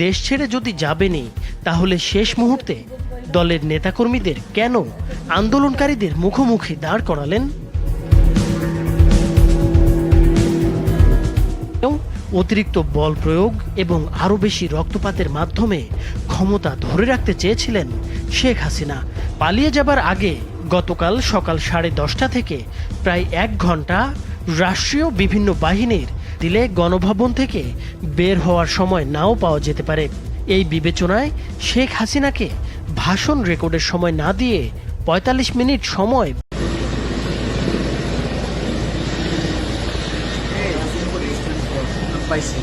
দেশ ছেড়ে যদি যাবেনই, তাহলে শেষ মুহূর্তে দলের নেতাকর্মীদের কেন আন্দোলনকারীদের মুখোমুখি দাঁড় করালেন? অতিরিক্ত বল প্রয়োগ এবং আরও বেশি রক্তপাতের মাধ্যমে ক্ষমতা ধরে রাখতে চেয়েছিলেন শেখ হাসিনা। পালিয়ে যাবার আগে গতকাল সকাল 10:30 থেকে প্রায় 1 ঘন্টা রাষ্ট্রীয় বিভিন্ন বাহিনীর দিলে গণভবন থেকে বের হওয়ার সময় নাও পাওয়া যেতে পারে। এই বিবেচনায় শেখ হাসিনাকে ভাষণ রেকর্ডের সময় না দিয়ে 45 মিনিট সময় পাইছি।